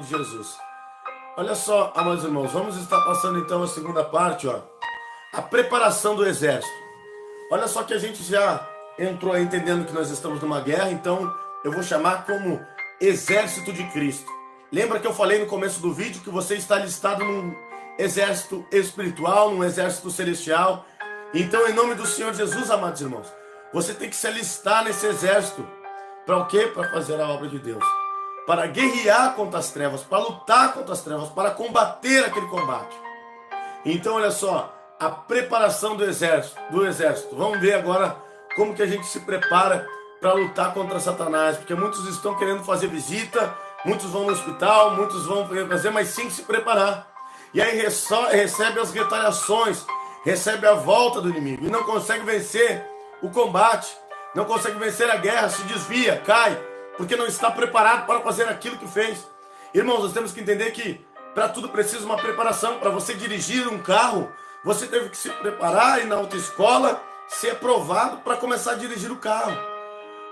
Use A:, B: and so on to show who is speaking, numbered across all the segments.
A: de Jesus. Olha só, amados irmãos, vamos estar passando então a segunda parte, ó. A preparação do exército. Olha só que a gente já entrou aí entendendo que nós estamos numa guerra, então eu vou chamar como exército de Cristo. Lembra que eu falei no começo do vídeo que você está listado num exército espiritual, num exército celestial. Então, em nome do Senhor Jesus, amados irmãos, você tem que se alistar nesse exército. Para o quê? Para fazer a obra de Deus. Para guerrear contra as trevas, para lutar contra as trevas, para combater aquele combate. Então, olha só, a preparação do exército. Vamos ver agora como que a gente se prepara para lutar contra Satanás, porque muitos estão querendo fazer visita, muitos vão no hospital, muitos vão fazer, mas sem se preparar. E aí recebe as retaliações, recebe a volta do inimigo e não consegue vencer o combate, não consegue vencer a guerra, se desvia, cai, porque não está preparado para fazer aquilo que fez. Irmãos, nós temos que entender que para tudo precisa uma preparação. Para você dirigir um carro, você teve que se preparar, ir na autoescola, ser aprovado para começar a dirigir o carro.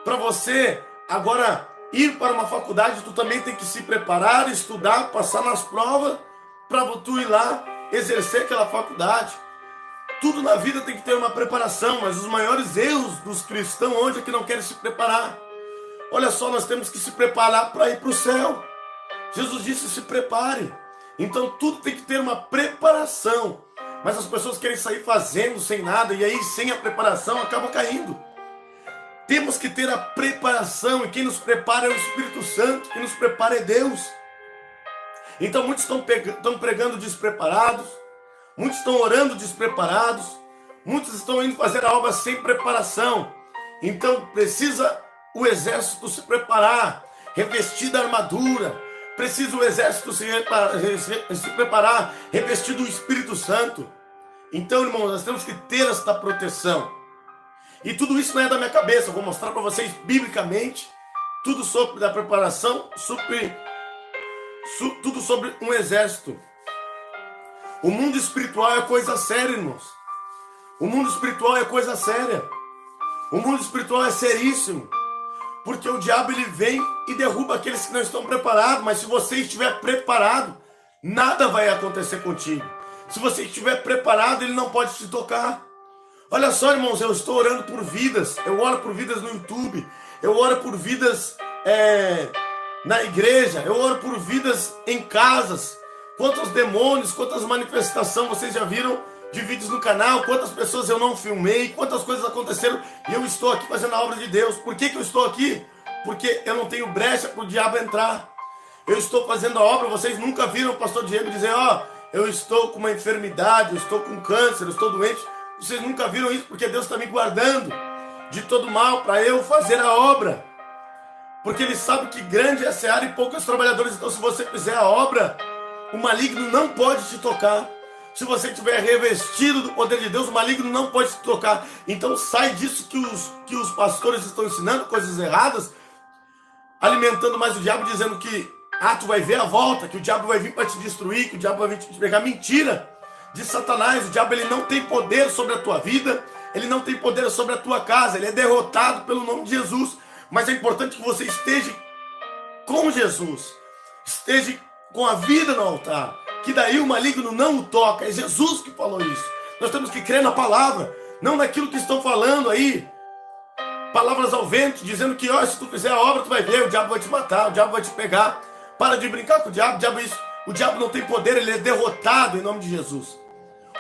A: Para você agora ir para uma faculdade, tu também tem que se preparar, estudar, passar nas provas, para tu ir lá exercer aquela faculdade. Tudo na vida tem que ter uma preparação, mas os maiores erros dos cristãos hoje é que não querem se preparar. Olha só, nós temos que se preparar para ir para o céu. Jesus disse: se prepare. Então tudo tem que ter uma preparação. Mas as pessoas querem sair fazendo sem nada, e aí sem a preparação acaba caindo. Temos que ter a preparação, e quem nos prepara é o Espírito Santo, quem nos prepara é Deus. Então muitos estão pregando despreparados, muitos estão orando despreparados, muitos estão indo fazer a obra sem preparação. Então precisa o exército se preparar, revestir da armadura, precisa o exército se preparar, revestir do Espírito Santo. Então, irmãos, nós temos que ter esta proteção. E tudo isso não é da minha cabeça, eu vou mostrar para vocês biblicamente, tudo sobre a preparação, tudo sobre um exército. O mundo espiritual é coisa séria, irmãos. O mundo espiritual é coisa séria. O mundo espiritual é seríssimo. Porque o diabo ele vem e derruba aqueles que não estão preparados. Mas se você estiver preparado, nada vai acontecer contigo. Se você estiver preparado, ele não pode te tocar. Olha só, irmãos, eu estou orando por vidas. Eu oro por vidas no YouTube. Eu oro por vidas na igreja. Eu oro por vidas em casas. Quantos demônios, quantas manifestações vocês já viram de vídeos no canal, quantas pessoas eu não filmei, quantas coisas aconteceram e eu estou aqui fazendo a obra de Deus. Por que eu estou aqui? Porque eu não tenho brecha para o diabo entrar. Eu estou fazendo a obra. Vocês nunca viram o pastor Diego dizer: ó, eu estou com uma enfermidade, eu estou com câncer, eu estou doente. Vocês nunca viram isso, porque Deus está me guardando de todo mal para eu fazer a obra. Porque Ele sabe que grande é a seara e poucos trabalhadores. Então se você fizer a obra, o maligno não pode te tocar. Se você estiver revestido do poder de Deus, o maligno não pode te tocar. Então sai disso que os pastores estão ensinando, coisas erradas, alimentando mais o diabo, dizendo que tu vai ver a volta, que o diabo vai vir para te destruir, que o diabo vai vir te pegar. Mentira de Satanás. O diabo ele não tem poder sobre a tua vida, ele não tem poder sobre a tua casa, ele é derrotado pelo nome de Jesus. Mas é importante que você esteja com Jesus, esteja com a vida no altar, que daí o maligno não o toca. É Jesus que falou isso. Nós temos que crer na palavra, não naquilo que estão falando aí, palavras ao vento, dizendo que se tu fizer a obra tu vai ver, o diabo vai te matar, o diabo vai te pegar. Para de brincar com o diabo, o diabo não tem poder, ele é derrotado em nome de Jesus.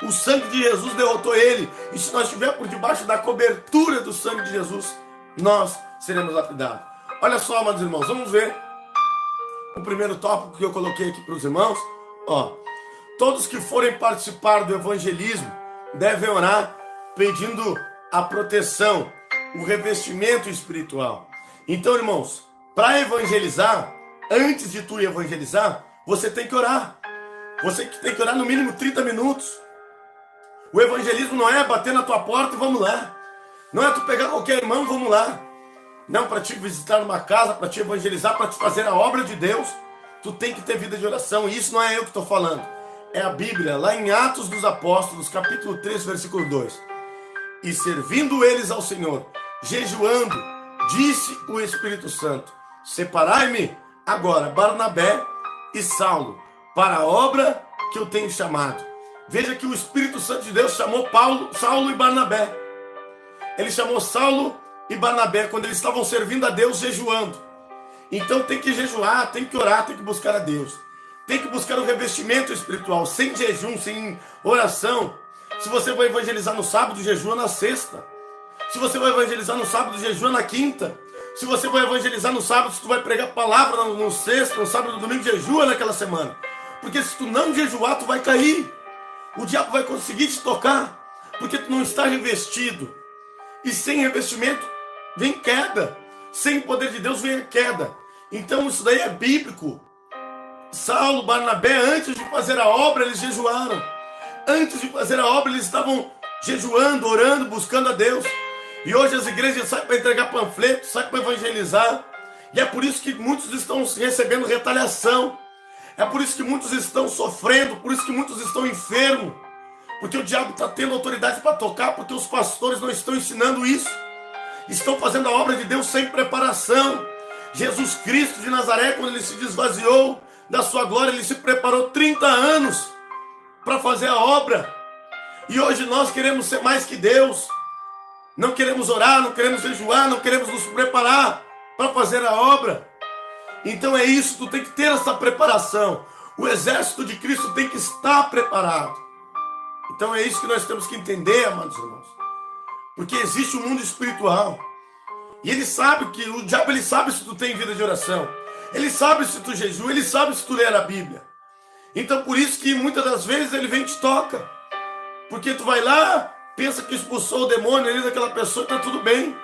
A: O sangue de Jesus derrotou ele, e se nós estivermos por debaixo da cobertura do sangue de Jesus, nós seremos lapidados. Olha só, amados irmãos, vamos ver o primeiro tópico que eu coloquei aqui para os irmãos. Todos que forem participar do evangelismo devem orar pedindo a proteção, o revestimento espiritual. Então, irmãos, para evangelizar, antes de tu evangelizar, você tem que orar. Você tem que orar no mínimo 30 minutos. O evangelismo não é bater na tua porta e vamos lá. Não é tu pegar qualquer irmão, vamos lá. Não, para te visitar uma casa, para te evangelizar, para te fazer a obra de Deus, tu tem que ter vida de oração. E isso não é eu que estou falando. É a Bíblia, lá em Atos dos Apóstolos, capítulo 3, versículo 2. E servindo eles ao Senhor, jejuando, disse o Espírito Santo: separai-me agora Barnabé e Saulo para a obra que eu tenho chamado. Veja que o Espírito Santo de Deus chamou Saulo e Barnabé. Ele chamou Saulo e Barnabé quando eles estavam servindo a Deus jejuando. Então tem que jejuar, tem que orar, tem que buscar a Deus. Tem que buscar o revestimento espiritual. Sem jejum, sem oração. Se você vai evangelizar no sábado, jejua na sexta. Se você vai evangelizar no sábado, jejua na quinta. Se você vai evangelizar no sábado, se tu vai pregar palavra no sexta, no sábado, no domingo, jejua naquela semana. Porque se tu não jejuar, tu vai cair. O diabo vai conseguir te tocar, porque tu não está revestido. E sem revestimento vem queda. Sem o poder de Deus vem a queda. Então isso daí é bíblico. Saulo, Barnabé, antes de fazer a obra, eles jejuaram. Antes de fazer a obra, eles estavam jejuando, orando, buscando a Deus. E hoje as igrejas saem para entregar panfletos, saem para evangelizar. E é por isso que muitos estão recebendo retaliação. É por isso que muitos estão sofrendo, por isso que muitos estão enfermos. Porque o diabo está tendo autoridade para tocar, porque os pastores não estão ensinando isso. Estão fazendo a obra de Deus sem preparação. Jesus Cristo de Nazaré, quando ele se esvaziou da sua glória, ele se preparou 30 anos para fazer a obra. E hoje nós queremos ser mais que Deus. Não queremos orar, não queremos jejuar, não queremos nos preparar para fazer a obra. Então é isso, tu tem que ter essa preparação. O exército de Cristo tem que estar preparado. Então é isso que nós temos que entender, amados irmãos. Porque existe um mundo espiritual. E ele sabe que, o diabo ele sabe se tu tem vida de oração. Ele sabe se tu jejua, ele sabe se tu ler a Bíblia. Então por isso que muitas das vezes ele vem e te toca. Porque tu vai lá, pensa que expulsou o demônio ali daquela pessoa e está tudo bem.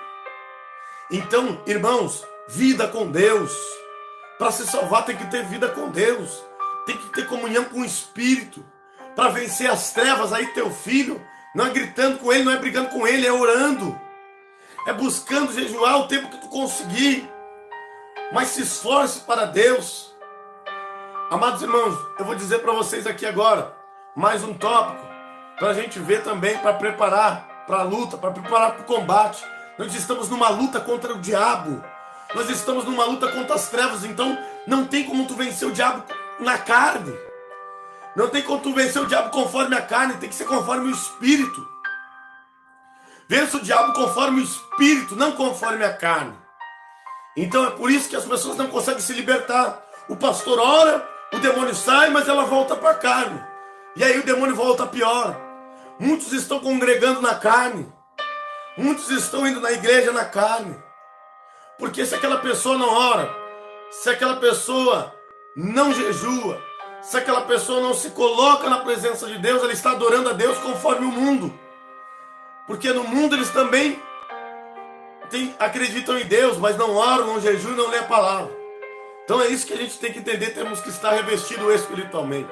A: Então, irmãos, vida com Deus. Para se salvar tem que ter vida com Deus. Tem que ter comunhão com o Espírito. Para vencer as trevas, aí teu filho, não é gritando com ele, não é brigando com ele, é orando. É buscando jejuar o tempo que tu conseguir. Mas se esforce para Deus. Amados irmãos, eu vou dizer para vocês aqui agora, mais um tópico, para a gente ver também, para preparar para a luta, para preparar para o combate. Nós estamos numa luta contra o diabo. Nós estamos numa luta contra as trevas, então não tem como tu vencer o diabo na carne. Não tem como tu vencer o diabo conforme a carne, tem que ser conforme o Espírito. Vença o diabo conforme o Espírito, não conforme a carne. Então é por isso que as pessoas não conseguem se libertar. O pastor ora, o demônio sai, mas ela volta para a carne. E aí o demônio volta pior. Muitos estão congregando na carne. Muitos estão indo na igreja na carne. Porque se aquela pessoa não ora, se aquela pessoa não jejua, se aquela pessoa não se coloca na presença de Deus, ela está adorando a Deus conforme o mundo. Porque no mundo eles também acreditam em Deus, mas não oram, não jejuam, não lêem a palavra. Então é isso que a gente tem que entender, temos que estar revestidos espiritualmente.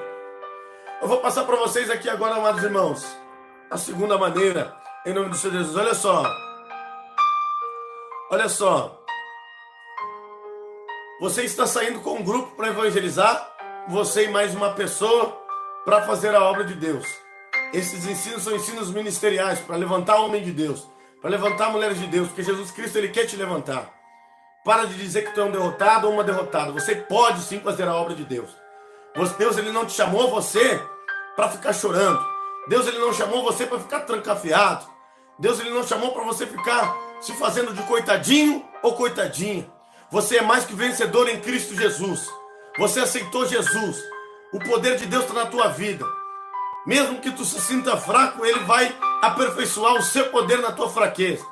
A: Eu vou passar para vocês aqui agora, amados irmãos, a segunda maneira, em nome do Senhor Jesus. Olha só. Olha só. Você está saindo com um grupo para evangelizar, você e mais uma pessoa, para fazer a obra de Deus. Esses ensinos são ensinos ministeriais, para levantar o homem de Deus, para levantar a mulher de Deus, porque Jesus Cristo ele quer te levantar. Para de dizer que tu é um derrotado ou uma derrotada. Você pode sim fazer a obra de Deus. Deus ele não te chamou você para ficar chorando. Deus ele não chamou você para ficar trancafiado. Deus ele não chamou para você ficar se fazendo de coitadinho ou coitadinha. Você é mais que vencedor em Cristo Jesus. Você aceitou Jesus. O poder de Deus está na tua vida. Mesmo que tu se sinta fraco, ele vai aperfeiçoar o seu poder na tua fraqueza.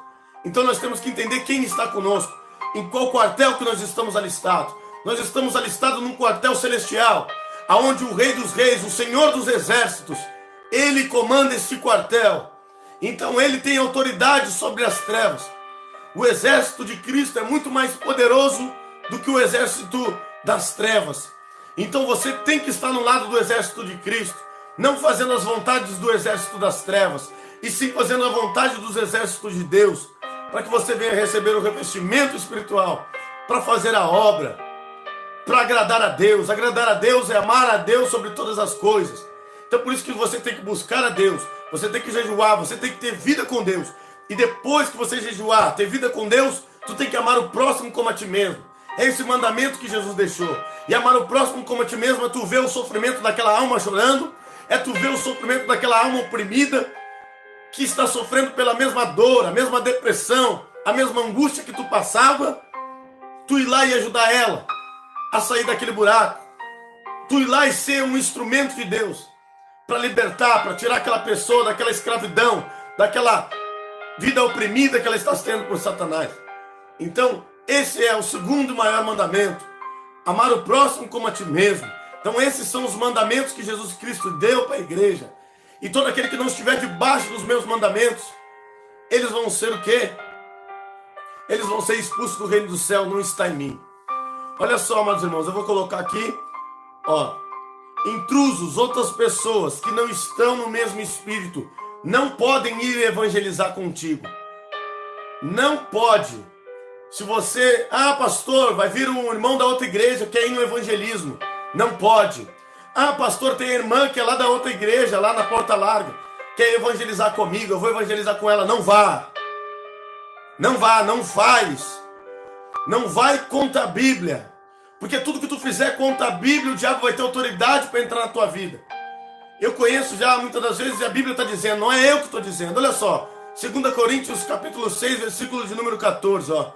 A: Então nós temos que entender quem está conosco. Em qual quartel que nós estamos alistados. Nós estamos alistados num quartel celestial, aonde o Rei dos Reis, o Senhor dos Exércitos, ele comanda este quartel. Então ele tem autoridade sobre as trevas. O exército de Cristo é muito mais poderoso do que o exército das trevas. Então você tem que estar no lado do exército de Cristo, não fazendo as vontades do exército das trevas, e sim fazendo a vontade dos exércitos de Deus, para que você venha receber o revestimento espiritual, para fazer a obra, para agradar a Deus. Agradar a Deus é amar a Deus sobre todas as coisas. Então por isso que você tem que buscar a Deus, você tem que jejuar, você tem que ter vida com Deus. E depois que você jejuar, ter vida com Deus, tu tem que amar o próximo como a ti mesmo. É esse mandamento que Jesus deixou. E amar o próximo como a ti mesmo é tu ver o sofrimento daquela alma chorando, é tu ver o sofrimento daquela alma oprimida, que está sofrendo pela mesma dor, a mesma depressão, a mesma angústia que tu passava, tu ir lá e ajudar ela a sair daquele buraco, tu ir lá e ser um instrumento de Deus para libertar, para tirar aquela pessoa daquela escravidão, daquela vida oprimida que ela está tendo por Satanás. Então, esse é o segundo maior mandamento, amar o próximo como a ti mesmo. Então esses são os mandamentos que Jesus Cristo deu para a igreja. E todo aquele que não estiver debaixo dos meus mandamentos, eles vão ser o quê? Eles vão ser expulsos do reino do céu, não está em mim. Olha só, amados irmãos, eu vou colocar aqui, ó, intrusos, outras pessoas que não estão no mesmo espírito, não podem ir evangelizar contigo. Não pode. Se você, pastor, vai vir um irmão da outra igreja que é ir no evangelismo. Não pode. Pastor, tem a irmã que é lá da outra igreja, lá na Porta Larga, quer evangelizar comigo, eu vou evangelizar com ela. Não vá. Não vá, não faz. Não vai contra a Bíblia. Porque tudo que tu fizer contra a Bíblia, o diabo vai ter autoridade para entrar na tua vida. Eu conheço já muitas das vezes, e a Bíblia está dizendo, não é eu que estou dizendo. Olha só, 2 Coríntios capítulo 6, versículo de número 14, ó.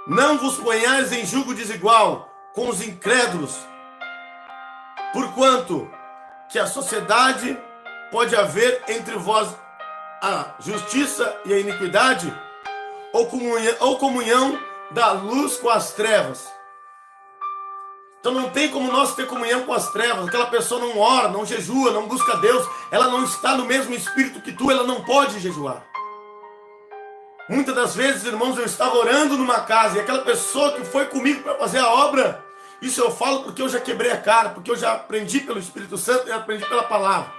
A: Não vos ponhais em julgo desigual com os incrédulos, porquanto que a sociedade pode haver entre vós a justiça e a iniquidade, ou comunhão da luz com as trevas. Então não tem como nós ter comunhão com as trevas. Aquela pessoa não ora, não jejua, não busca Deus, ela não está no mesmo espírito que tu, ela não pode jejuar. Muitas das vezes, irmãos, eu estava orando numa casa e aquela pessoa que foi comigo para fazer a obra, isso eu falo porque eu já quebrei a cara, porque eu já aprendi pelo Espírito Santo e aprendi pela palavra.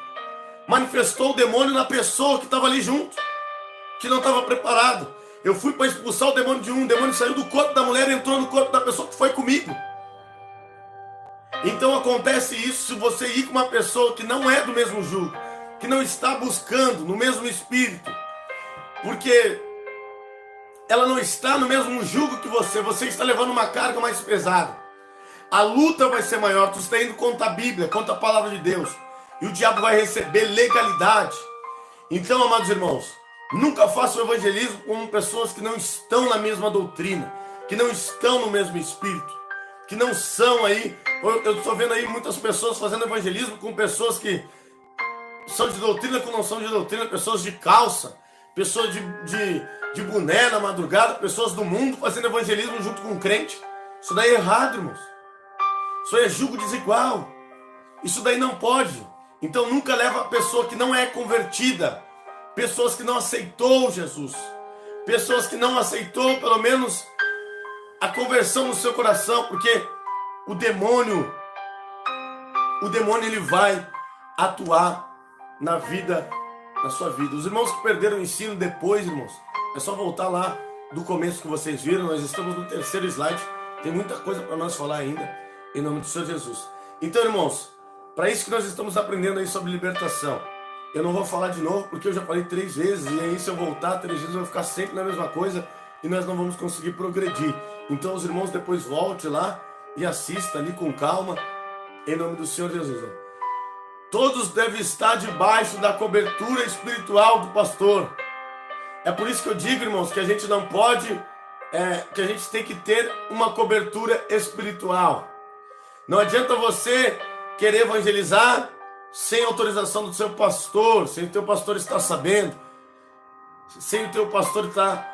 A: Manifestou o demônio na pessoa que estava ali junto, que não estava preparado. Eu fui para expulsar o demônio saiu do corpo da mulher e entrou no corpo da pessoa que foi comigo. Então acontece isso se você ir com uma pessoa que não é do mesmo jugo, que não está buscando no mesmo espírito, porque ela não está no mesmo jugo que você está levando uma carga mais pesada. A luta vai ser maior, tu está indo contra a Bíblia, contra a palavra de Deus, e o diabo vai receber legalidade. Então, amados irmãos, nunca faça o evangelismo com pessoas que não estão na mesma doutrina, que não estão no mesmo espírito, que não são aí. Eu estou vendo aí muitas pessoas fazendo evangelismo com pessoas que são de doutrina com não são de doutrina, pessoas de calça, pessoas de boné na madrugada, pessoas do mundo fazendo evangelismo junto com um crente. Isso daí é errado, irmãos. Isso aí é jugo desigual. Isso daí não pode. Então nunca leva a pessoa que não é convertida, pessoas que não aceitou Jesus, pessoas que não aceitou pelo menos a conversão no seu coração, porque o demônio ele vai atuar na sua vida. Os irmãos que perderam o ensino depois, irmãos, é só voltar lá do começo que vocês viram. Nós estamos no terceiro slide, tem muita coisa para nós falar ainda, em nome do Senhor Jesus. Então, irmãos, para isso que nós estamos aprendendo aí sobre libertação. Eu não vou falar de novo, porque eu já falei 3 vezes, e aí se eu voltar 3 vezes eu vou ficar sempre na mesma coisa, e nós não vamos conseguir progredir. Então os irmãos depois volte lá e assista ali com calma, em nome do Senhor Jesus. Todos devem estar debaixo da cobertura espiritual do pastor. É por isso que eu digo, irmãos, que a gente não pode, que a gente tem que ter uma cobertura espiritual. Não adianta você querer evangelizar sem autorização do seu pastor, sem o teu pastor estar sabendo, sem o teu pastor estar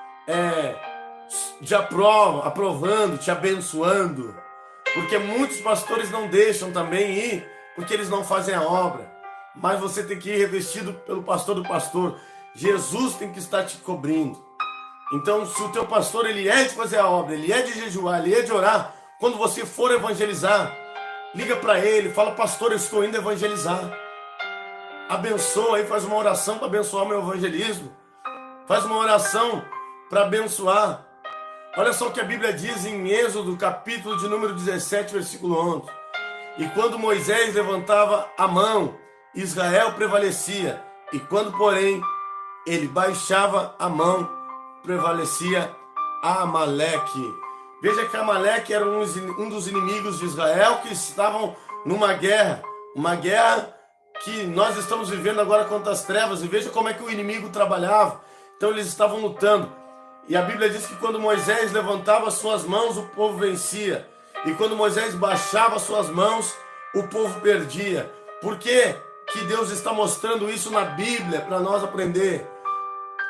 A: te aprovando, te abençoando, porque muitos pastores não deixam também ir, porque eles não fazem a obra. Mas você tem que ir revestido pelo pastor do pastor. Jesus tem que estar te cobrindo. Então, se o teu pastor ele é de fazer a obra, ele é de jejuar, ele é de orar, quando você for evangelizar, liga para ele, fala: pastor, eu estou indo evangelizar. Abençoa aí, faz uma oração para abençoar meu evangelismo. Faz uma oração para abençoar. Olha só o que a Bíblia diz em Êxodo, capítulo de número 17, versículo 11. E quando Moisés levantava a mão, Israel prevalecia. E quando, porém, ele baixava a mão, prevalecia Amaleque. Veja que Amaleque era um dos inimigos de Israel que estavam numa guerra. Uma guerra que nós estamos vivendo agora contra as trevas. E veja como é que o inimigo trabalhava. Então eles estavam lutando. E a Bíblia diz que quando Moisés levantava as suas mãos, o povo vencia. E quando Moisés baixava as suas mãos, o povo perdia. Por quê que Deus está mostrando isso na Bíblia para nós aprender?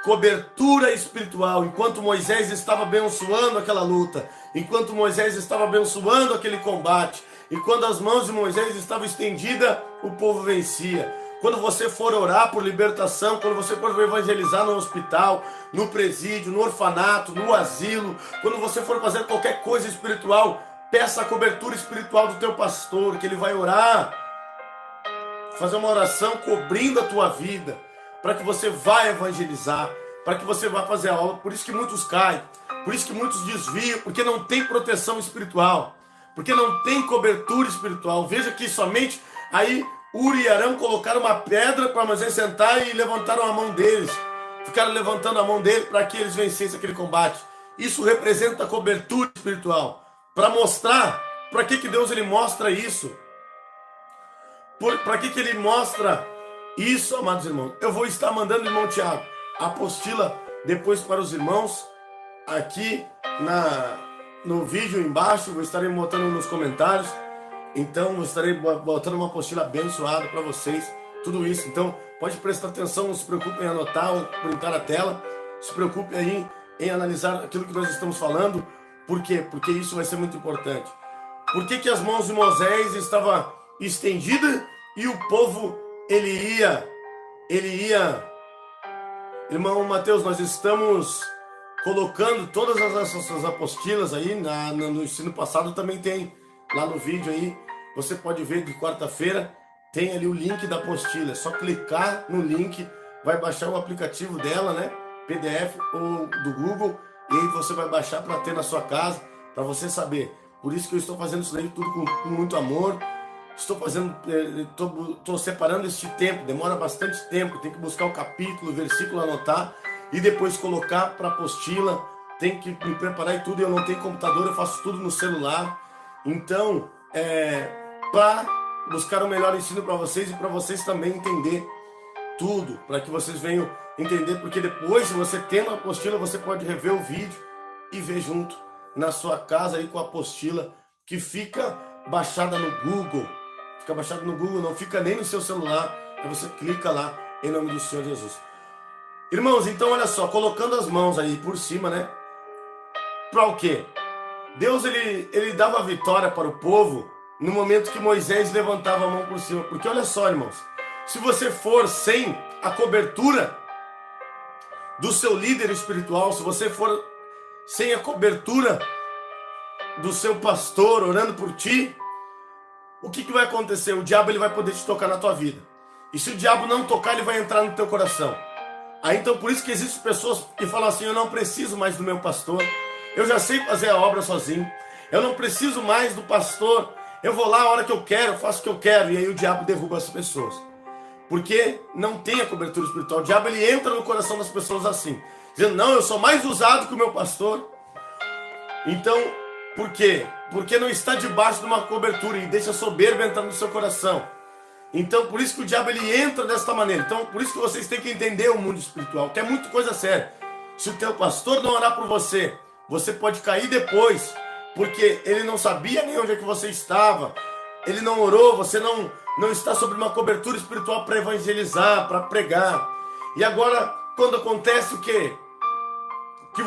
A: Cobertura espiritual. Enquanto Moisés estava abençoando aquela luta, enquanto Moisés estava abençoando aquele combate, e quando as mãos de Moisés estavam estendidas, o povo vencia. Quando você for orar por libertação, quando você for evangelizar no hospital, no presídio, no orfanato, no asilo, quando você for fazer qualquer coisa espiritual, peça a cobertura espiritual do teu pastor, que ele vai orar, fazer uma oração cobrindo a tua vida, para que você vá evangelizar, para que você vá fazer a obra. Por isso que muitos caem, por isso que muitos desviam, porque não tem proteção espiritual, porque não tem cobertura espiritual. Veja que somente aí Uri e Arão colocaram uma pedra para Moisés sentar e levantaram a mão deles. Ficaram levantando a mão dele para que eles vencessem aquele combate. Isso representa a cobertura espiritual. Para mostrar, para que Deus ele mostra isso? Para que ele mostra isso, amados irmãos? Eu vou estar mandando, irmão Tiago, a apostila depois para os irmãos, aqui no vídeo embaixo, vou estar botando nos comentários. Então, eu estarei botando uma apostila abençoada para vocês, tudo isso. Então, pode prestar atenção, não se preocupe em anotar ou printar a tela. Se preocupe aí em analisar aquilo que nós estamos falando. Por quê? Porque isso vai ser muito importante. Por que as mãos de Moisés estavam estendidas e o povo, ele ia... Irmão Mateus, nós estamos colocando todas essas apostilas aí, no ensino passado também tem. Lá no vídeo aí, você pode ver de quarta-feira, tem ali o link da apostila. É só clicar no link, vai baixar o aplicativo dela, né? PDF ou do Google, e aí você vai baixar para ter na sua casa, para você saber. Por isso que eu estou fazendo isso daí tudo com muito amor. Estou separando este tempo, demora bastante tempo, tem que buscar o capítulo, o versículo, anotar e depois colocar para a apostila. Tem que me preparar e tudo, eu não tenho computador, eu faço tudo no celular. Então, para buscar o melhor ensino para vocês e para vocês também entender tudo, para que vocês venham entender, porque depois, se você tendo a apostila, você pode rever o vídeo e ver junto na sua casa aí com a apostila, que fica baixada no Google. Fica baixada no Google, não fica nem no seu celular. Aí você clica lá, em nome do Senhor Jesus. Irmãos, então olha só, colocando as mãos aí por cima, né? Para o quê? Deus, ele dava a vitória para o povo no momento que Moisés levantava a mão por cima. Porque olha só, irmãos, se você for sem a cobertura do seu líder espiritual, se você for sem a cobertura do seu pastor orando por ti, o que vai acontecer? O diabo ele vai poder te tocar na tua vida. E se o diabo não tocar, ele vai entrar no teu coração. Aí então por isso que existem pessoas que falam assim: eu não preciso mais do meu pastor, eu já sei fazer a obra sozinho, eu não preciso mais do pastor, eu vou lá a hora que eu quero, eu faço o que eu quero. E aí o diabo derruba as pessoas, porque não tem a cobertura espiritual. O diabo ele entra no coração das pessoas assim, dizendo: não, eu sou mais usado que o meu pastor. Então, por quê? Porque não está debaixo de uma cobertura e deixa a soberba entrar no seu coração. Então, por isso que o diabo ele entra desta maneira. Então, por isso que vocês têm que entender o mundo espiritual, que é muito coisa séria. Se o teu pastor não orar por você, você pode cair depois, porque ele não sabia nem onde é que você estava, ele não orou, você não está sobre uma cobertura espiritual para evangelizar, para pregar. E agora, quando acontece o quê? Que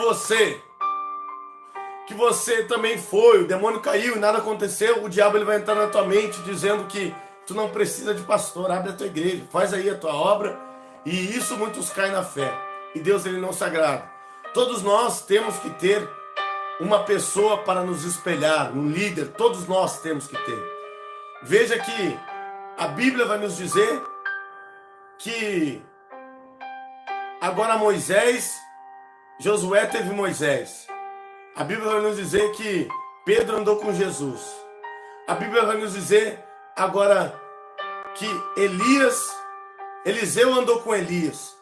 A: você também foi, o demônio caiu e nada aconteceu, o diabo ele vai entrar na tua mente dizendo que tu não precisa de pastor, abre a tua igreja, faz aí a tua obra, e isso muitos caem na fé, e Deus ele não se agrada. Todos nós temos que ter uma pessoa para nos espelhar, um líder, todos nós temos que ter. Veja que a Bíblia vai nos dizer que agora Josué teve Moisés. A Bíblia vai nos dizer que Pedro andou com Jesus. A Bíblia vai nos dizer agora que Eliseu andou com Elias.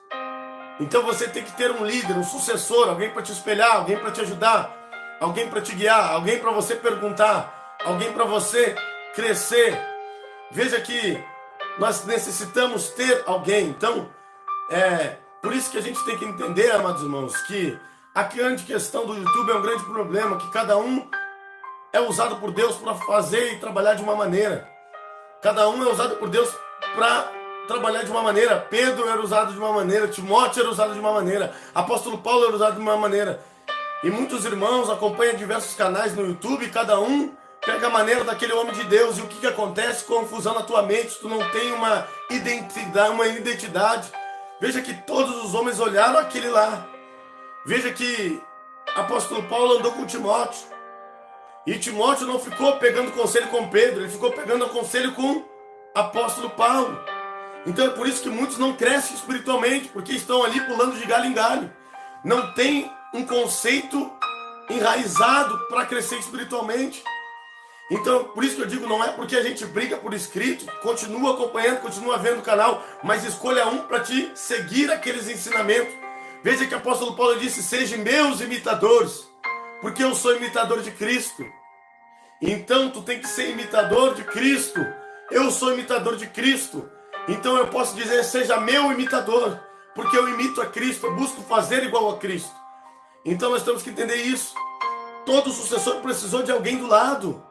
A: Então você tem que ter um líder, um sucessor, alguém para te espelhar, alguém para te ajudar, alguém para te guiar, alguém para você perguntar, alguém para você crescer. Veja que nós necessitamos ter alguém. Então, por isso que a gente tem que entender, amados irmãos, que a grande questão do YouTube é um grande problema, que cada um é usado por Deus para fazer e trabalhar de uma maneira. Cada um é usado por Deus para trabalhar de uma maneira. Pedro era usado de uma maneira, Timóteo era usado de uma maneira, apóstolo Paulo era usado de uma maneira. E muitos irmãos acompanham diversos canais no YouTube, e cada um pega a maneira daquele homem de Deus. E o que acontece? Confusão na tua mente, tu não tem uma identidade. Veja que todos os homens olharam aquele lá. Veja que apóstolo Paulo andou com Timóteo. E Timóteo não ficou pegando conselho com Pedro, ele ficou pegando conselho com apóstolo Paulo. Então é por isso que muitos não crescem espiritualmente, porque estão ali pulando de galho em galho. Não tem um conceito enraizado para crescer espiritualmente. Então, por isso que eu digo, não é porque a gente briga por escrito, continua acompanhando, continua vendo o canal, mas escolha um para te seguir aqueles ensinamentos. Veja que o apóstolo Paulo disse: sejam meus imitadores, porque eu sou imitador de Cristo. Então tu tem que ser imitador de Cristo. Eu sou imitador de Cristo. Então eu posso dizer: seja meu imitador, porque eu imito a Cristo, eu busco fazer igual a Cristo. Então nós temos que entender isso. Todo sucessor precisou de alguém do lado.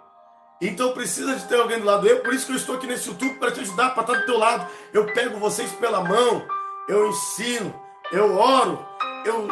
A: Então precisa de ter alguém do lado. Por isso que eu estou aqui nesse YouTube, para te ajudar, para estar do teu lado. Eu pego vocês pela mão, eu ensino, eu oro,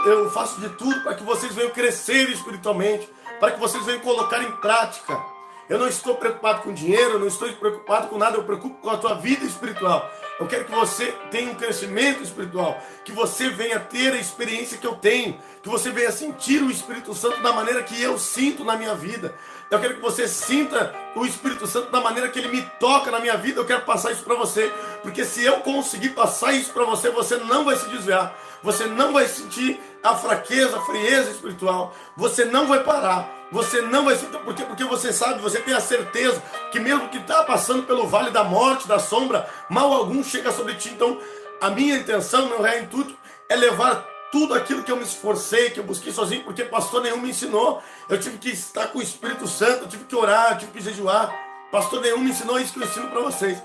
A: eu faço de tudo para que vocês venham crescer espiritualmente, para que vocês venham colocar em prática. Eu não estou preocupado com dinheiro, eu não estou preocupado com nada, eu preocupo com a tua vida espiritual. Eu quero que você tenha um crescimento espiritual, que você venha ter a experiência que eu tenho, que você venha sentir o Espírito Santo da maneira que eu sinto na minha vida. Eu quero que você sinta o Espírito Santo da maneira que ele me toca na minha vida. Eu quero passar isso para você, porque se eu conseguir passar isso para você, você não vai se desviar, você não vai sentir a fraqueza, a frieza espiritual, você não vai parar. Você não vai sentir, porque você sabe, você tem a certeza que mesmo que está passando pelo vale da morte, da sombra, mal algum chega sobre ti. Então, a minha intenção, meu real intuito, é levar tudo aquilo que eu me esforcei, que eu busquei sozinho, porque pastor nenhum me ensinou. Eu tive que estar com o Espírito Santo, eu tive que orar, eu tive que jejuar. Pastor nenhum me ensinou isso que eu ensino para vocês.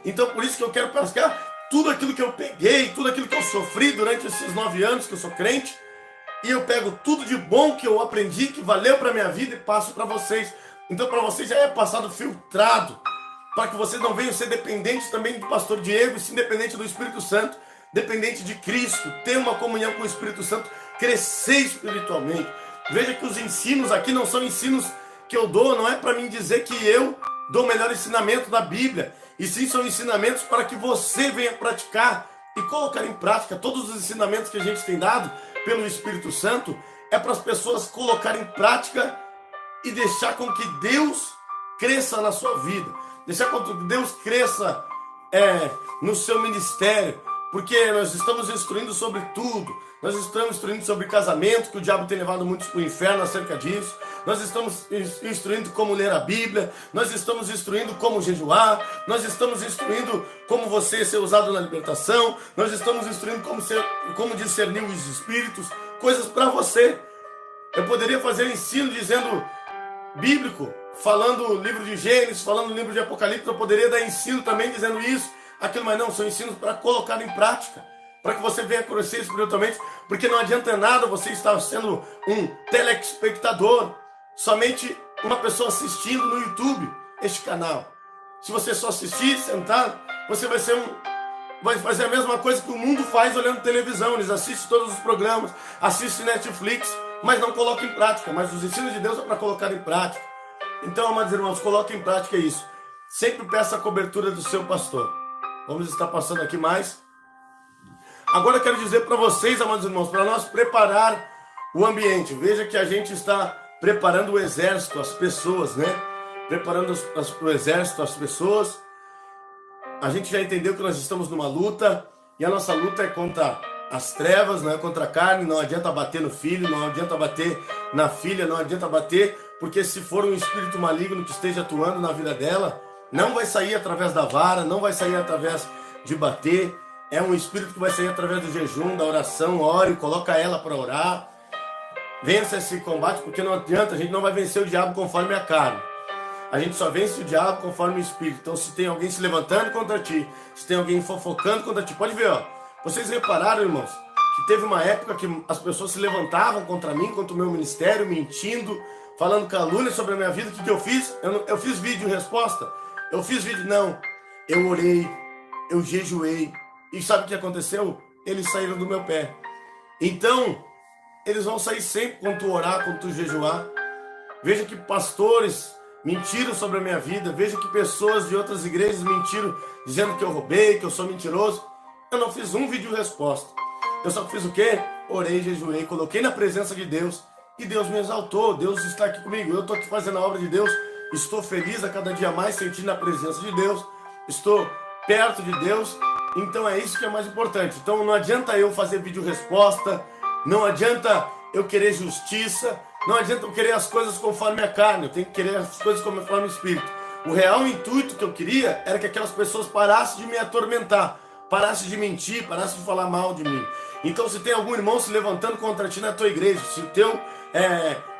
A: Então, por isso que eu quero pescar tudo aquilo que eu peguei, tudo aquilo que eu sofri durante esses 9 anos que eu sou crente. E eu pego tudo de bom que eu aprendi, que valeu para a minha vida, e passo para vocês. Então para vocês já é passado filtrado, para que vocês não venham ser dependentes também do pastor Diego, e sim dependente do Espírito Santo, dependente de Cristo, ter uma comunhão com o Espírito Santo, crescer espiritualmente. Veja que os ensinos aqui não são ensinos que eu dou, não é para mim dizer que eu dou o melhor ensinamento da Bíblia, e sim são ensinamentos para que você venha praticar e colocar em prática. Todos os ensinamentos que a gente tem dado pelo Espírito Santo é para as pessoas colocarem em prática e deixar com que Deus cresça na sua vida, deixar com que Deus cresça no seu ministério, porque nós estamos instruindo sobre tudo. Nós estamos instruindo sobre casamento, que o diabo tem levado muitos para o inferno acerca disso. Nós estamos instruindo como ler a Bíblia. Nós estamos instruindo como jejuar. Nós estamos instruindo como você ser usado na libertação. Nós estamos instruindo como discernir os espíritos. Coisas para você. Eu poderia fazer ensino dizendo bíblico, falando o livro de Gênesis, falando o livro de Apocalipse. Eu poderia dar ensino também dizendo isso, aquilo, mas não, são ensinos para colocar em prática, para que você venha crescer espiritualmente, porque não adianta nada você estar sendo um telespectador, somente uma pessoa assistindo no YouTube este canal. Se você só assistir, sentado, você vai fazer a mesma coisa que o mundo faz olhando televisão. Eles assistem todos os programas, assistem Netflix, mas não colocam em prática. Mas os ensinos de Deus é para colocar em prática. Então, amados irmãos, coloquem em prática isso. Sempre peça a cobertura do seu pastor. Vamos estar passando aqui mais. Agora eu quero dizer para vocês, amados irmãos, para nós preparar o ambiente. Veja que a gente está preparando o exército, as pessoas, né? Preparando o exército, as pessoas. A gente já entendeu que nós estamos numa luta, e a nossa luta é contra as trevas, não é contra a carne. Não adianta bater no filho, não adianta bater na filha, não adianta bater, porque se for um espírito maligno que esteja atuando na vida dela, não vai sair através da vara, não vai sair através de bater. É um espírito que vai sair através do jejum, da oração. Ore, coloca ela para orar. vença esse combate, porque não adianta, a gente não vai vencer o diabo conforme a carne. A gente só vence o diabo conforme o Espírito. Então se tem alguém se levantando contra ti, se tem alguém fofocando contra ti, pode ver, ó. Vocês repararam, irmãos, que teve uma época que as pessoas se levantavam contra mim, contra o meu ministério, mentindo, falando calúnia sobre a minha vida. O que eu fiz? Eu fiz vídeo resposta? Eu fiz vídeo? Não. Eu orei, eu jejuei. E sabe o que aconteceu? Eles saíram do meu pé. Então, eles vão sair sempre quando tu orar, quando tu jejuar. Veja que pastores mentiram sobre a minha vida. Veja que pessoas de outras igrejas mentiram, dizendo que eu roubei, que eu sou mentiroso. Eu não fiz um vídeo resposta. Eu só fiz o quê? Orei, jejuei, coloquei na presença de Deus e Deus me exaltou. Deus está aqui comigo. Eu estou aqui fazendo a obra de Deus. Estou feliz a cada dia mais, sentindo a presença de Deus. Estou perto de Deus. Então é isso que é mais importante. Então não adianta eu fazer vídeo resposta. Não adianta eu querer justiça. Não adianta eu querer as coisas conforme a carne. Eu tenho que querer as coisas conforme o Espírito. O real intuito que eu queria era que aquelas pessoas parassem de me atormentar, parassem de mentir, parassem de falar mal de mim. Então se tem algum irmão se levantando contra ti na tua igreja, se o teu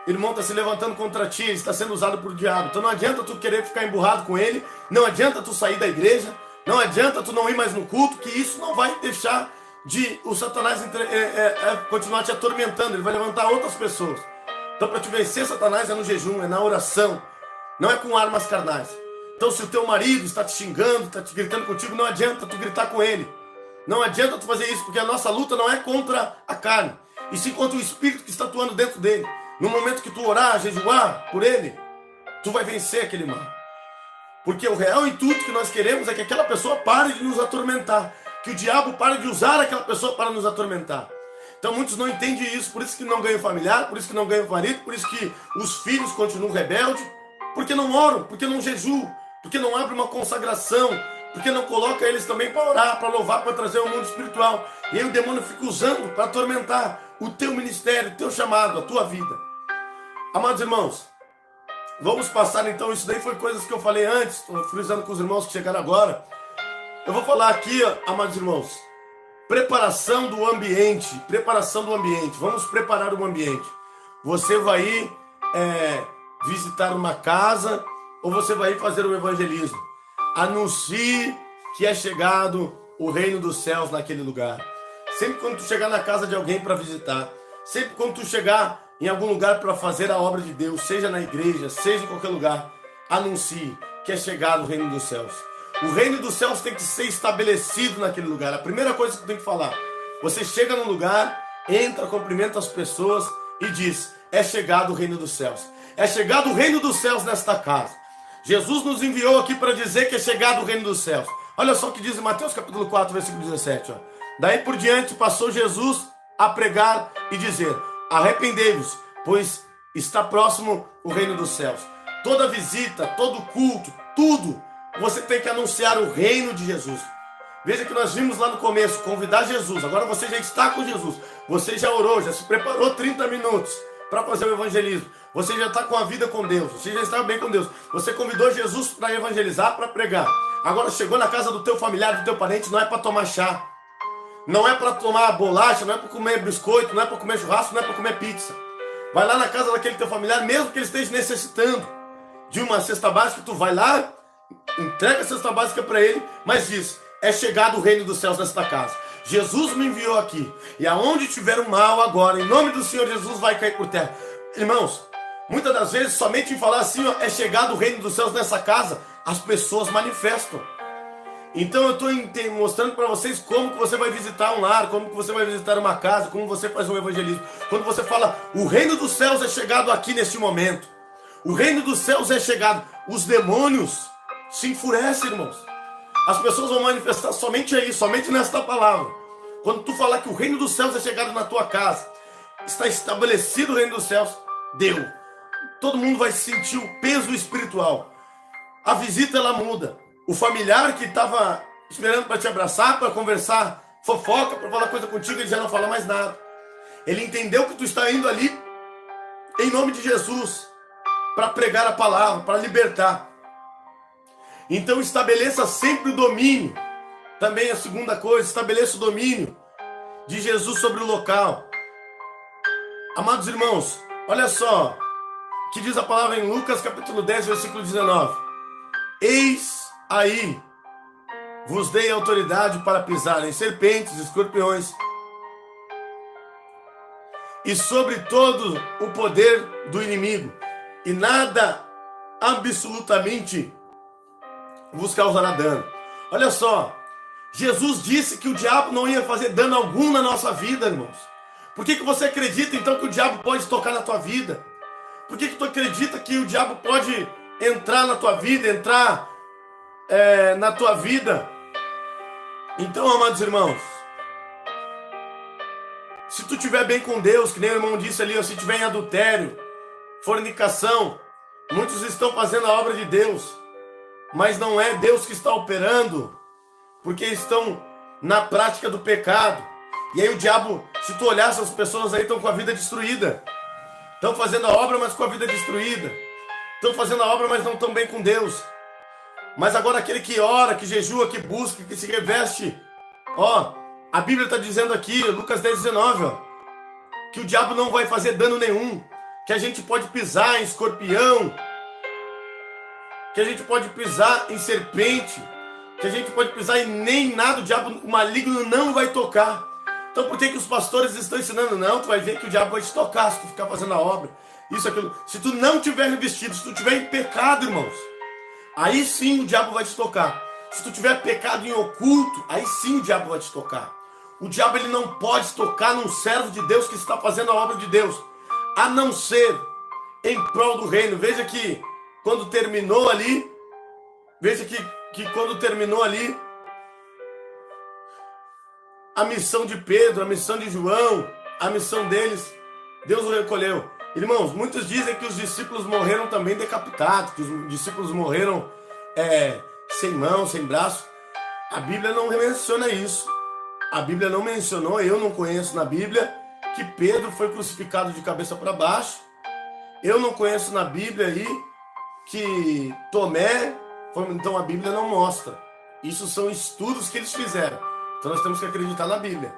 A: irmão está se levantando contra ti, ele está sendo usado por diabo. Então não adianta tu querer ficar emburrado com ele, não adianta tu sair da igreja, não adianta tu não ir mais no culto, que isso não vai deixar de o Satanás continuar te atormentando. Ele vai levantar outras pessoas. Então para te vencer Satanás é no jejum, é na oração, não é com armas carnais. Então se o teu marido está te xingando, está te gritando contigo, não adianta tu gritar com ele. Não adianta tu fazer isso, porque a nossa luta não é contra a carne, e sim contra o Espírito que está atuando dentro dele. No momento que tu orar, jejuar por ele, tu vai vencer aquele mal. Porque o real intuito que nós queremos é que aquela pessoa pare de nos atormentar, que o diabo pare de usar aquela pessoa para nos atormentar. Então muitos não entendem isso, por isso que não ganham familiar, por isso que não ganham marido, por isso que os filhos continuam rebeldes, porque não oram, porque não jejuam, porque não abrem uma consagração, porque não coloca eles também para orar, para louvar, para trazer o mundo espiritual. E aí o demônio fica usando para atormentar o teu ministério, o teu chamado, a tua vida. Amados irmãos, vamos passar então, isso daí foi coisas que eu falei antes, estou frisando com os irmãos que chegaram agora. Eu vou falar aqui, amados irmãos, preparação do ambiente, vamos preparar o ambiente. Você vai ir visitar uma casa, ou você vai ir fazer o evangelismo. Anuncie que é chegado o reino dos céus naquele lugar. Sempre quando tu chegar na casa de alguém para visitar, sempre quando tu chegar em algum lugar para fazer a obra de Deus, seja na igreja, seja em qualquer lugar, anuncie que é chegado o reino dos céus. O reino dos céus tem que ser estabelecido naquele lugar. A primeira coisa que tu tem que falar, você chega no lugar, entra, cumprimenta as pessoas e diz, é chegado o reino dos céus. É chegado o reino dos céus nesta casa. Jesus nos enviou aqui para dizer que é chegado o reino dos céus. Olha só o que diz em Mateus capítulo 4, versículo 17. Ó. Daí por diante passou Jesus a pregar e dizer, arrependei-vos, pois está próximo o reino dos céus. Toda visita, todo culto, tudo, você tem que anunciar o reino de Jesus. Veja que nós vimos lá no começo, convidar Jesus. Agora você já está com Jesus. Você já orou, já se preparou 30 minutos para fazer o evangelismo. Você já está com a vida com Deus. Você já está bem com Deus. Você convidou Jesus para evangelizar, para pregar. Agora chegou na casa do teu familiar, do teu parente, não é para tomar chá. Não é para tomar bolacha, não é para comer biscoito, não é para comer churrasco, não é para comer pizza. Vai lá na casa daquele teu familiar, mesmo que ele esteja necessitando de uma cesta básica, tu vai lá, entrega a cesta básica para ele, mas diz, é chegado o reino dos céus nesta casa. Jesus me enviou aqui, e aonde tiver o mal agora, em nome do Senhor Jesus, vai cair por terra. Irmãos, muitas das vezes, somente em falar assim, ó, é chegado o reino dos céus nessa casa, as pessoas manifestam. Então eu estou mostrando para vocês como que você vai visitar um lar, como que você vai visitar uma casa, como você faz um evangelismo. Quando você fala, o reino dos céus é chegado aqui neste momento. O reino dos céus é chegado. Os demônios se enfurecem, irmãos. As pessoas vão manifestar somente aí, somente nesta palavra. Quando tu falar que o reino dos céus é chegado na tua casa, está estabelecido o reino dos céus, deu. Todo mundo vai sentir o peso espiritual. A visita ela muda. O familiar que estava esperando para te abraçar, para conversar, fofoca, para falar coisa contigo, ele já não fala mais nada. Ele entendeu que tu está indo ali em nome de Jesus para pregar a palavra, para libertar. Então estabeleça sempre o domínio. Também a segunda coisa, estabeleça o domínio de Jesus sobre o local. Amados irmãos, olha só, que diz a palavra em Lucas capítulo 10, versículo 19. Eis aí, vos dei autoridade para pisar em serpentes, escorpiões, e sobre todo o poder do inimigo, e nada absolutamente vos causará dano. Olha só, Jesus disse que o diabo não ia fazer dano algum na nossa vida, irmãos. Por que você acredita então que o diabo pode tocar na tua vida? Por que tu acredita que o diabo pode entrar na tua vida, na tua vida? Então, amados irmãos, se tu estiver bem com Deus, que nem o irmão disse ali, se estiver em adultério, fornicação, muitos estão fazendo a obra de Deus, mas não é Deus que está operando, porque estão na prática do pecado. E aí o diabo, se tu olhar, essas pessoas aí estão com a vida destruída, estão fazendo a obra, mas com a vida destruída, estão fazendo a obra, mas não estão bem com Deus. Mas agora aquele que ora, que jejua, que busca, que se reveste, a Bíblia está dizendo aqui, Lucas 10, 19, que o diabo não vai fazer dano nenhum, que a gente pode pisar em escorpião, que a gente pode pisar em serpente, que a gente pode pisar em nem nada, o diabo, o maligno não vai tocar. Então por que os pastores estão ensinando? Não, tu vai ver que o diabo vai te tocar se tu ficar fazendo a obra, isso, aquilo. Se tu não tiver revestido, se tu tiver em pecado, irmãos, aí sim o diabo vai te tocar. Se tu tiver pecado em oculto, aí sim o diabo vai te tocar. O diabo, ele não pode tocar num servo de Deus que está fazendo a obra de Deus, a não ser em prol do reino. Veja que quando terminou ali, quando terminou ali a missão de Pedro, a missão de João, a missão deles, Deus o recolheu. Irmãos, muitos dizem que os discípulos morreram também decapitados, que os discípulos morreram sem mão, sem braço. A Bíblia não menciona isso. A Bíblia não mencionou, eu não conheço na Bíblia, que Pedro foi crucificado de cabeça para baixo. Eu não conheço na Bíblia aí que Tomé foi, então a Bíblia não mostra. Isso são estudos que eles fizeram. Então nós temos que acreditar na Bíblia.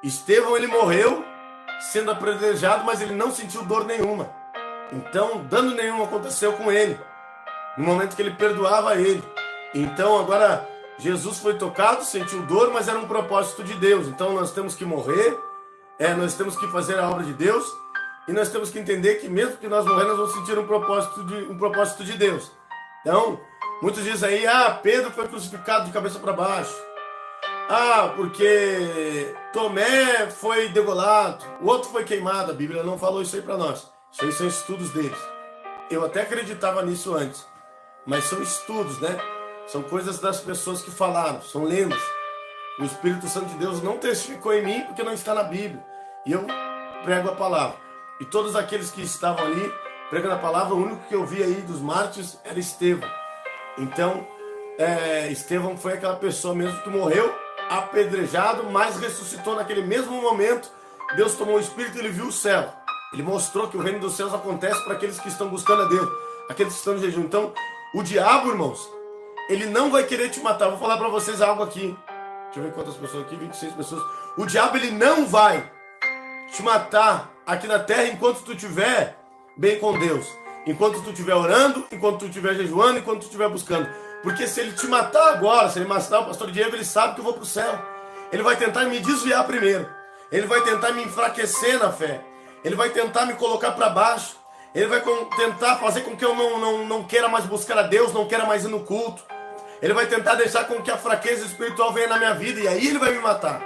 A: Estevão, ele morreu sendo apedrejado, mas ele não sentiu dor nenhuma. Então, dano nenhum aconteceu com ele, no momento que ele perdoava ele. Então, agora, Jesus foi tocado, sentiu dor, mas era um propósito de Deus. Então, nós temos que morrer, nós temos que fazer a obra de Deus, e nós temos que entender que mesmo que nós morrermos, nós vamos sentir um propósito de Deus. Então, muitos dizem aí, Pedro foi crucificado de cabeça para baixo. Porque Tomé foi degolado, o outro foi queimado. A Bíblia não falou isso aí para nós. Isso aí são estudos deles. Eu até acreditava nisso antes, mas são estudos, né? São coisas das pessoas que falaram, são lendas. O Espírito Santo de Deus não testificou em mim porque não está na Bíblia. E eu prego a palavra. E todos aqueles que estavam ali pregando a palavra, o único que eu vi aí dos mártires era Estevão. Então, Estevão foi aquela pessoa mesmo que morreu apedrejado, mas ressuscitou naquele mesmo momento. Deus tomou o Espírito e ele viu o céu. Ele mostrou que o reino dos céus acontece para aqueles que estão buscando a Deus, aqueles que estão no jejum. Então, o diabo, irmãos, ele não vai querer te matar. Vou falar para vocês algo aqui. Deixa eu ver quantas pessoas aqui, 26 pessoas. O diabo, ele não vai te matar aqui na terra enquanto tu estiver bem com Deus, enquanto tu estiver orando, enquanto tu estiver jejuando, enquanto tu estiver buscando. Porque se ele te matar agora, se ele matar o pastor Diego, ele sabe que eu vou para o céu. Ele vai tentar me desviar primeiro. Ele vai tentar me enfraquecer na fé. Ele vai tentar me colocar para baixo. Ele vai tentar fazer com que eu não queira mais buscar a Deus, não queira mais ir no culto. Ele vai tentar deixar com que a fraqueza espiritual venha na minha vida, e aí ele vai me matar.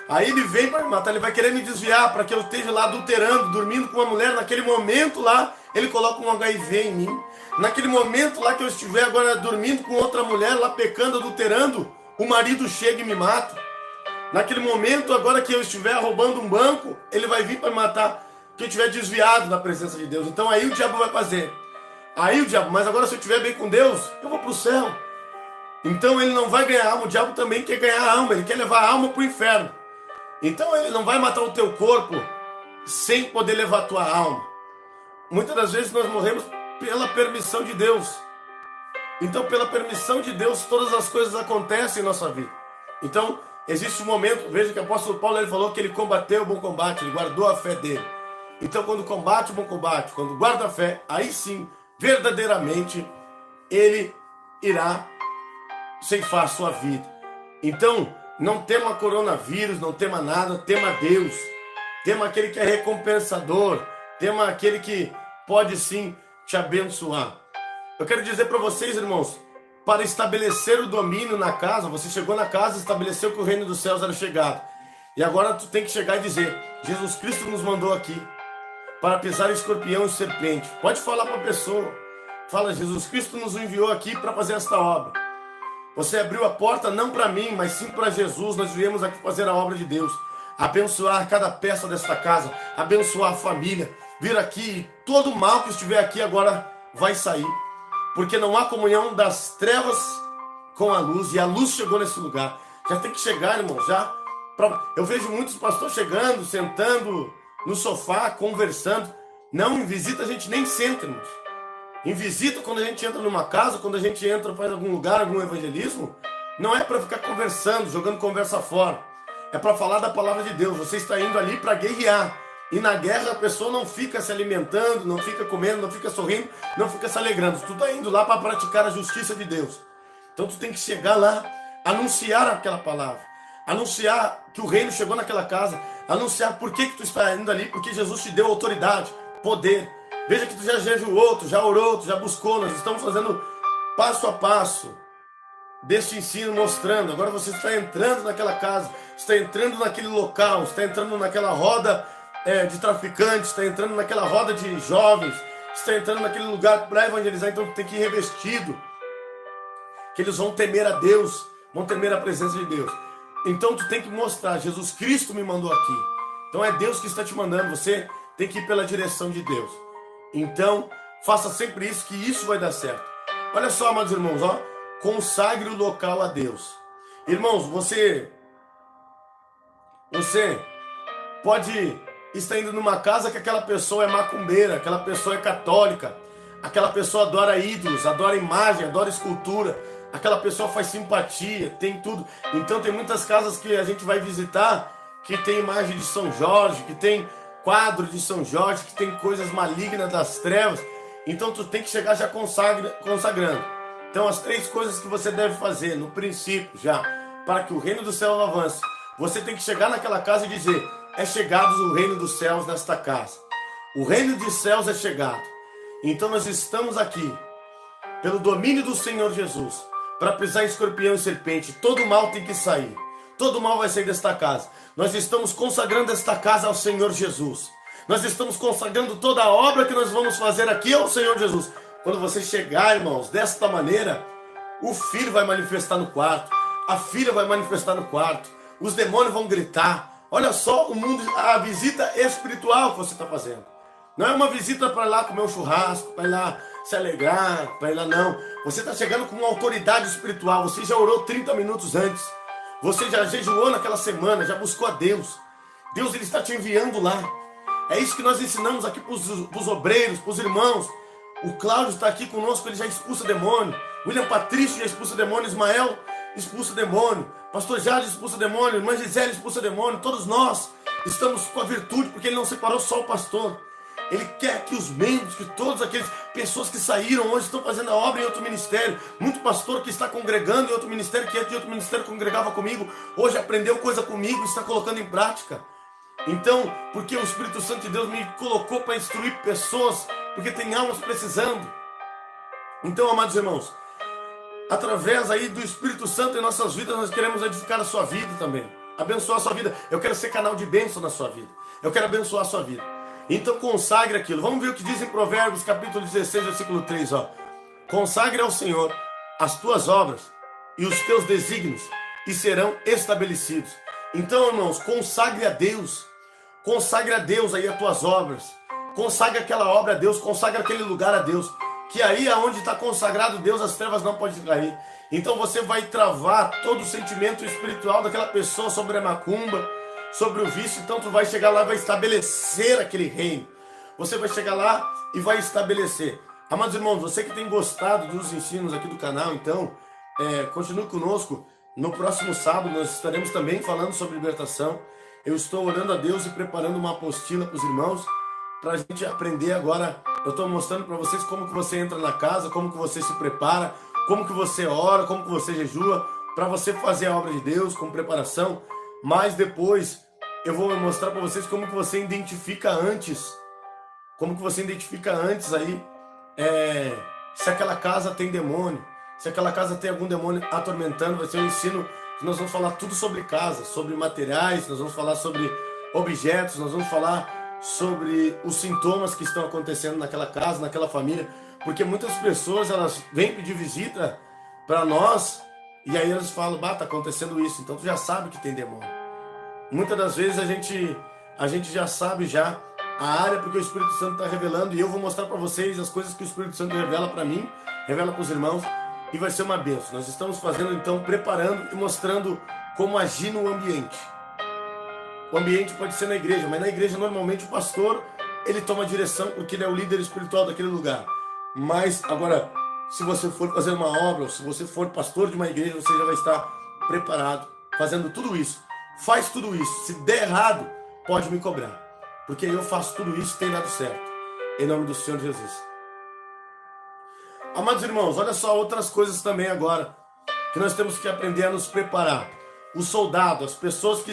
A: Aí ele vem para me matar, ele vai querer me desviar para que eu esteja lá adulterando, dormindo com uma mulher. Naquele momento lá, ele coloca um HIV em mim. Naquele momento lá que eu estiver agora dormindo com outra mulher, lá pecando, adulterando, o marido chega e me mata. Naquele momento agora que eu estiver roubando um banco, ele vai vir para me matar, que eu estiver desviado da presença de Deus. Então aí o diabo vai fazer. Aí o diabo, mas agora se eu estiver bem com Deus, eu vou para o céu. Então ele não vai ganhar alma, o diabo também quer ganhar a alma, ele quer levar a alma para o inferno. Então ele não vai matar o teu corpo sem poder levar a tua alma. Muitas das vezes nós morremos pela permissão de Deus. Então pela permissão de Deus todas as coisas acontecem em nossa vida. Então existe um momento, veja que o apóstolo Paulo ele falou que ele combateu o bom combate, ele guardou a fé dele. Então, quando combate o bom combate, quando guarda a fé, aí sim, verdadeiramente, ele irá ceifar a sua vida. Então, não tema coronavírus, não tema nada, tema Deus. Tema aquele que é recompensador, tema aquele que pode sim te abençoar. Eu quero dizer para vocês, irmãos, para estabelecer o domínio na casa, você chegou na casa, estabeleceu que o reino dos céus era chegado. E agora tu tem que chegar e dizer, Jesus Cristo nos mandou aqui para pisar escorpião e serpente. Pode falar para a pessoa. Fala, Jesus Cristo nos enviou aqui para fazer esta obra. Você abriu a porta não para mim, mas sim para Jesus. Nós viemos aqui fazer a obra de Deus. Abençoar cada peça desta casa. Abençoar a família. Vir aqui e todo mal que estiver aqui agora vai sair. Porque não há comunhão das trevas com a luz. E a luz chegou nesse lugar. Já tem que chegar, irmão. Já. Eu vejo muitos pastores chegando, sentando no sofá, conversando. Não, em visita a gente nem senta, irmãos. Em visita, quando a gente entra numa casa, quando a gente entra para algum lugar, algum evangelismo, não é para ficar conversando, jogando conversa fora. É para falar da palavra de Deus. Você está indo ali para guerrear. E na guerra a pessoa não fica se alimentando, não fica comendo, não fica sorrindo, não fica se alegrando. Tu está indo lá para praticar a justiça de Deus. Então tu tem que chegar lá, anunciar aquela palavra. Anunciar que o reino chegou naquela casa. Anunciar por que tu está indo ali. Porque Jesus te deu autoridade, poder. Veja que tu já jejuou, tu já orou, tu já buscou. Nós estamos fazendo passo a passo deste ensino, mostrando. Agora você está entrando naquela casa, está entrando naquele local, está entrando naquela roda de traficantes, está entrando naquela roda de jovens, está entrando naquele lugar para evangelizar. Então tem que ir revestido, que eles vão temer a Deus, vão temer a presença de Deus. Então tu tem que mostrar, Jesus Cristo me mandou aqui. Então é Deus que está te mandando, você tem que ir pela direção de Deus. Então, faça sempre isso, que isso vai dar certo. Olha só, amados irmãos, ó, consagre o local a Deus. Irmãos, você pode estar indo numa casa que aquela pessoa é macumbeira, aquela pessoa é católica, aquela pessoa adora ídolos, adora imagem, adora escultura, aquela pessoa faz simpatia, tem tudo. Então tem muitas casas que a gente vai visitar que tem imagem de São Jorge, que tem quadro de São Jorge, que tem coisas malignas das trevas. Então tu tem que chegar já consagrando. Então as 3 coisas que você deve fazer no princípio já, para que o reino dos céus avance. Você tem que chegar naquela casa e dizer, é chegado o reino dos céus nesta casa. O reino dos céus é chegado. Então nós estamos aqui, pelo domínio do Senhor Jesus, para pisar em escorpião e serpente. Todo mal tem que sair. Todo mal vai sair desta casa. Nós estamos consagrando esta casa ao Senhor Jesus. Nós estamos consagrando toda a obra que nós vamos fazer aqui ao Senhor Jesus. Quando você chegar, irmãos, desta maneira, o filho vai manifestar no quarto, a filha vai manifestar no quarto, os demônios vão gritar. Olha só o mundo, a visita espiritual que você está fazendo. Não é uma visita para ir lá comer um churrasco, para ir lá se alegrar, para ir lá não. Você está chegando com uma autoridade espiritual. Você já orou 30 minutos antes. Você já jejuou naquela semana, já buscou a Deus. Deus, ele está te enviando lá. É isso que nós ensinamos aqui para os obreiros, para os irmãos. O Cláudio está aqui conosco, ele já expulsa demônio. William Patrício já expulsa demônio. Ismael expulsa demônio. Pastor Jade expulsa demônio. Irmã Gisele expulsa demônio. Todos nós estamos com a virtude, porque ele não separou só o pastor. Ele quer que os membros, que todas aquelas pessoas que saíram hoje estão fazendo a obra em outro ministério. Muito pastor que está congregando em outro ministério, que é de outro ministério congregava comigo, hoje aprendeu coisa comigo e está colocando em prática. Então, porque o Espírito Santo de Deus me colocou para instruir pessoas, porque tem almas precisando. Então, amados irmãos, através aí do Espírito Santo em nossas vidas, nós queremos edificar a sua vida também. Abençoar a sua vida. Eu quero ser canal de bênção na sua vida. Eu quero abençoar a sua vida. Então consagre aquilo. Vamos ver o que diz em Provérbios, capítulo 16, versículo 3. Ó. Consagre ao Senhor as tuas obras e os teus desígnios, e serão estabelecidos. Então, irmãos, consagre a Deus. Consagre a Deus aí as tuas obras. Consagre aquela obra a Deus. Consagre aquele lugar a Deus. Que aí, aonde está consagrado Deus, as trevas não podem cair. Então você vai travar todo o sentimento espiritual daquela pessoa sobre a macumba, sobre o vício. Então tu vai chegar lá e vai estabelecer aquele reino. Você vai chegar lá e vai estabelecer. Amados irmãos, você que tem gostado dos ensinos aqui do canal, então continue conosco. No próximo sábado nós estaremos também falando sobre libertação. Eu estou orando a Deus e preparando uma apostila para os irmãos, para a gente aprender agora. Eu estou mostrando para vocês como que você entra na casa, como que você se prepara, como que você ora, como que você jejua, para você fazer a obra de Deus com preparação. Mas depois eu vou mostrar para vocês como que você identifica antes, aí, se aquela casa tem demônio, se aquela casa tem algum demônio atormentando. Vai ser um ensino que nós vamos falar tudo sobre casa, sobre materiais, nós vamos falar sobre objetos, nós vamos falar sobre os sintomas que estão acontecendo naquela casa, naquela família, porque muitas pessoas elas vêm pedir visita para nós e aí elas falam, tá acontecendo isso, então tu já sabe que tem demônio. Muitas das vezes a gente já sabe já a área, porque o Espírito Santo está revelando, e eu vou mostrar para vocês as coisas que o Espírito Santo revela para mim, revela para os irmãos, e vai ser uma bênção. Nós estamos fazendo então, preparando e mostrando como agir no ambiente. O ambiente pode ser na igreja, mas na igreja normalmente o pastor ele toma direção porque ele é o líder espiritual daquele lugar. Mas agora, se você for fazer uma obra, ou se você for pastor de uma igreja, você já vai estar preparado, fazendo tudo isso. Faz tudo isso. Se der errado, pode me cobrar, porque eu faço tudo isso e tem dado certo. Em nome do Senhor Jesus. Amados irmãos, olha só outras coisas também agora que nós temos que aprender a nos preparar. O soldado, as pessoas que